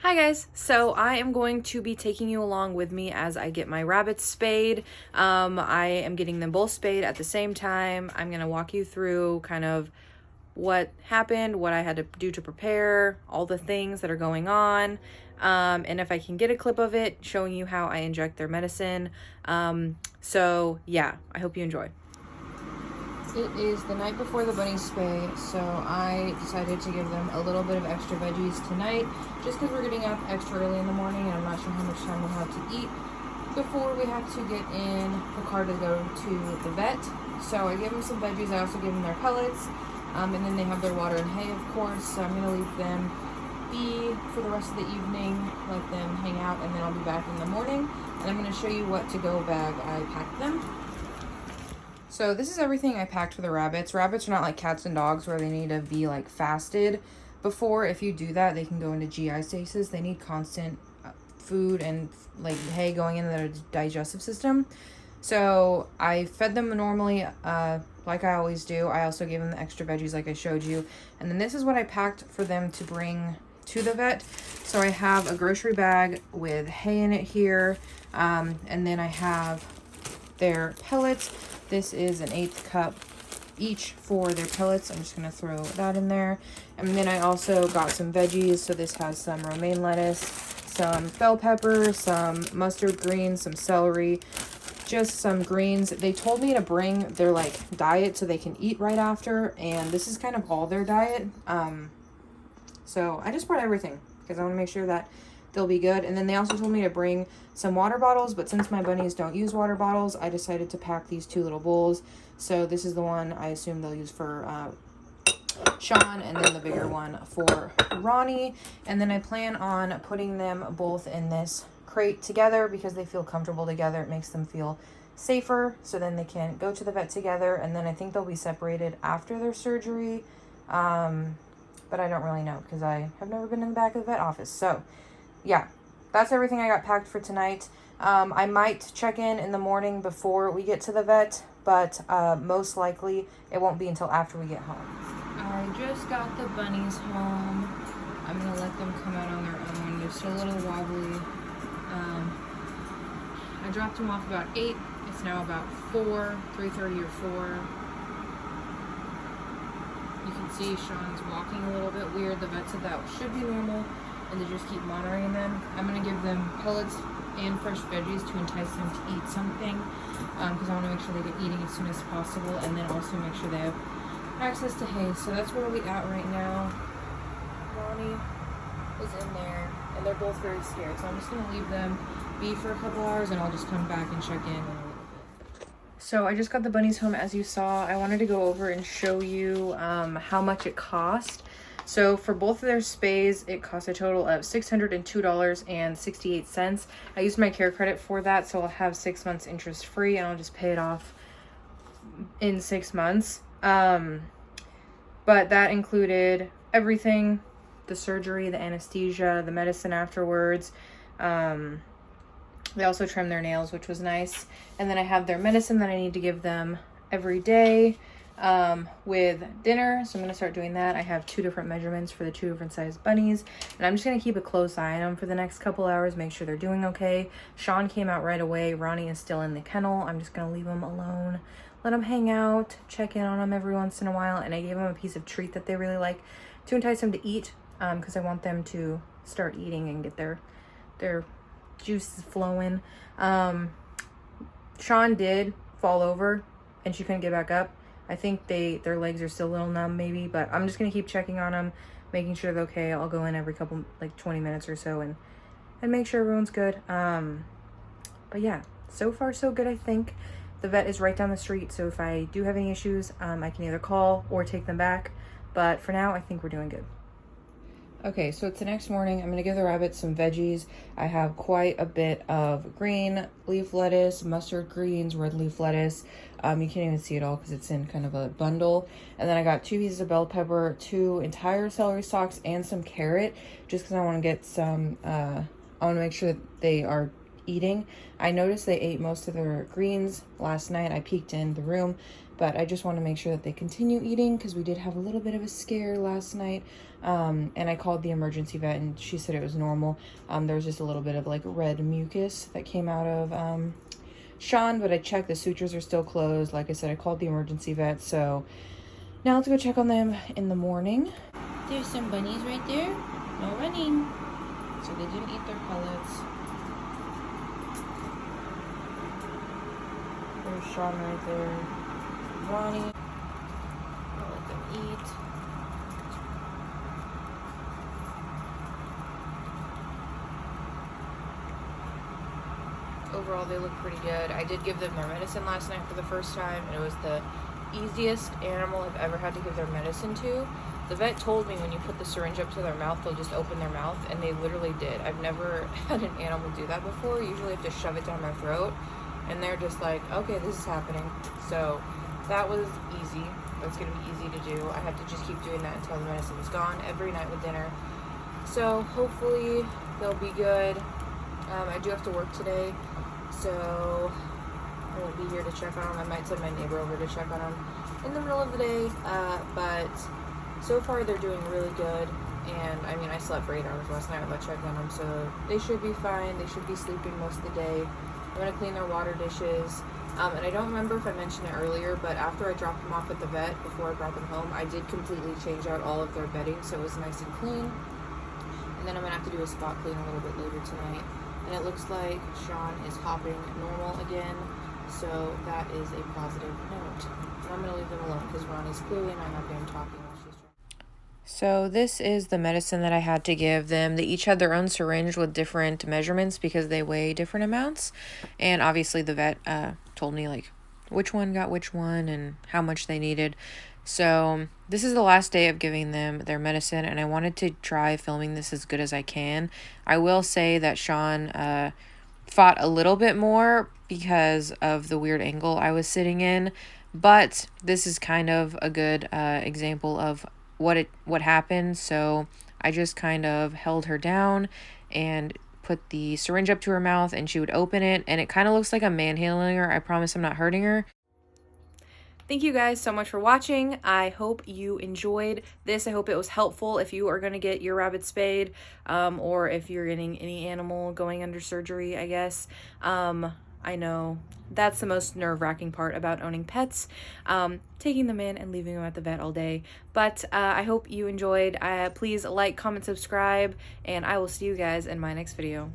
Hi guys, so I am going to be taking you along with me as I get my rabbits spayed. I am getting them both spayed at the same time. I'm going to walk you through kind of what happened, what I had to do to prepare, all the things that are going on, and if I can get a clip of it showing you how I inject their medicine. So yeah, I hope you enjoy. It is the night before the bunny spay, so I decided to give them a little bit of extra veggies tonight, just because we're getting up extra early in the morning and I'm not sure how much time we'll have to eat before we have to get in the car to go to the vet. So I gave them some veggies. I also gave them their pellets, and then they have their water and hay, of course. So I'm going to leave them be for the rest of the evening, let them hang out, and then I'll be back in the morning, and I'm going to show you what to-go bag I packed them. So this is everything I packed for the rabbits. Rabbits are not like cats and dogs where they need to be like fasted before. If you do that, they can go into GI stasis. They need constant food and like hay going into their digestive system. So I fed them normally like I always do. I also gave them the extra veggies like I showed you. And then this is what I packed for them to bring to the vet. So I have a grocery bag with hay in it here. And then I have their pellets. This is an 1/8 cup each for their pellets. I'm just going to throw that in there. And then I also got some veggies. So this has some romaine lettuce, some bell pepper, some mustard greens, some celery, just some greens. They told me to bring their like diet so they can eat right after. And this is kind of all their diet. So I just brought everything because I want to make sure that they'll be good. And then they also told me to bring some water bottles, but since my bunnies don't use water bottles, I decided to pack these 2 little bowls. So this is the one I assume they'll use for Sean, and then the bigger one for Ronnie. And then I plan on putting them both in this crate together because they feel comfortable together. It makes them feel safer, so then they can go to the vet together. And then I think they'll be separated after their surgery, but I don't really know because I have never been in the back of the vet office. So yeah, that's everything I got packed for tonight. I might check in the morning before we get to the vet, but most likely it won't be until after we get home. I just got the bunnies home. I'm going to let them come out on their own. They're still a little wobbly. I dropped them off about 8. It's now about 3:30 or 4. You can see Sean's walking a little bit weird. The vet said that should be normal, and to just keep monitoring them. I'm going to give them pellets and fresh veggies to entice them to eat something, because I want to make sure they get eating as soon as possible, and then also make sure they have access to hay. So that's where we're at right now. Ronnie is in there, and they're both very scared. So I'm just going to leave them be for a couple hours, and I'll just come back and check in. So I just got the bunnies home, as you saw. I wanted to go over and show you how much it cost. So for both of their spays, it cost a total of $602.68. I used my care credit for that, so I'll have 6 months interest free, and I'll just pay it off in 6 months. But that included everything: the surgery, the anesthesia, the medicine afterwards. They also trimmed their nails, which was nice. And then I have their medicine that I need to give them every day with dinner. So I'm going to start doing that. I have 2 different measurements for the 2 different size bunnies. And I'm just going to keep a close eye on them for the next couple hours, make sure they're doing okay. Sean came out right away. Ronnie is still in the kennel. I'm just going to leave them alone, let them hang out, check in on them every once in a while. And I gave them a piece of treat that they really like to entice them to eat, because I want them to start eating and get their juices flowing. Sean did fall over and she couldn't get back up. I think their legs are still a little numb maybe, but I'm just gonna keep checking on them, making sure they're okay. I'll go in every couple, like 20 minutes or so, and make sure everyone's good. But yeah, so far so good. I think the vet is right down the street, so if I do have any issues, I can either call or take them back, but for now I think we're doing good. Okay, so it's the next morning. I'm going to give the rabbits some veggies. I have quite a bit of green leaf lettuce, mustard greens, red leaf lettuce. You can't even see it all because it's in kind of a bundle. And then I got 2 pieces of bell pepper, 2 entire celery stalks, and some carrot, just because I want to get some, I want to make sure that they are eating. I noticed they ate most of their greens last night. I peeked in the room, but I just want to make sure that they continue eating because we did have a little bit of a scare last night. And I called the emergency vet and she said it was normal. There was just a little bit of like red mucus that came out of Sean, but I checked, the sutures are still closed. Like I said, I called the emergency vet, so now let's go check on them in the morning. There's some bunnies right there. No running. So they didn't eat their pellets. There's Sean right there. Ronnie. I'll let them eat. Overall, they look pretty good. I did give them their medicine last night for the first time, and it was the easiest animal I've ever had to give their medicine to. The vet told me when you put the syringe up to their mouth, they'll just open their mouth, and they literally did. I've never had an animal do that before. Usually I have to shove it down my throat, and they're just like, okay, this is happening. So that was easy. That's going to be easy to do. I have to just keep doing that until the medicine is gone every night with dinner. So hopefully they'll be good. I do have to work today, so I won't be here to check on them. I might send my neighbor over to check on them in the middle of the day, but so far they're doing really good. And I mean, I slept for 8 hours last night without checking on them, so they should be fine. They should be sleeping most of the day. I'm going to clean their water dishes. And I don't remember if I mentioned it earlier, but after I dropped them off at the vet, before I brought them home, I did completely change out all of their bedding, so it was nice and clean. And then I'm going to have to do a spot clean a little bit later tonight. And it looks like Sean is hopping normal again, so that is a positive note. And I'm going to leave them alone because Ronnie's clearly not happy I'm talking while she's trying. So this is the medicine that I had to give them. They each had their own syringe with different measurements because they weigh different amounts. And obviously the vet told me like which one got which one and how much they needed. So this is the last day of giving them their medicine, and I wanted to try filming this as good as I can. I will say that Sean fought a little bit more because of the weird angle I was sitting in, but this is kind of a good example of what happened. So I just kind of held her down and put the syringe up to her mouth, and she would open it, and it kind of looks like I'm manhandling her. I promise I'm not hurting her. Thank you guys so much for watching. I hope you enjoyed this. I hope it was helpful if you are going to get your rabbit spayed, or if you're getting any animal going under surgery, I guess. I know that's the most nerve-wracking part about owning pets, taking them in and leaving them at the vet all day. But I hope you enjoyed. Please like, comment, subscribe, and I will see you guys in my next video.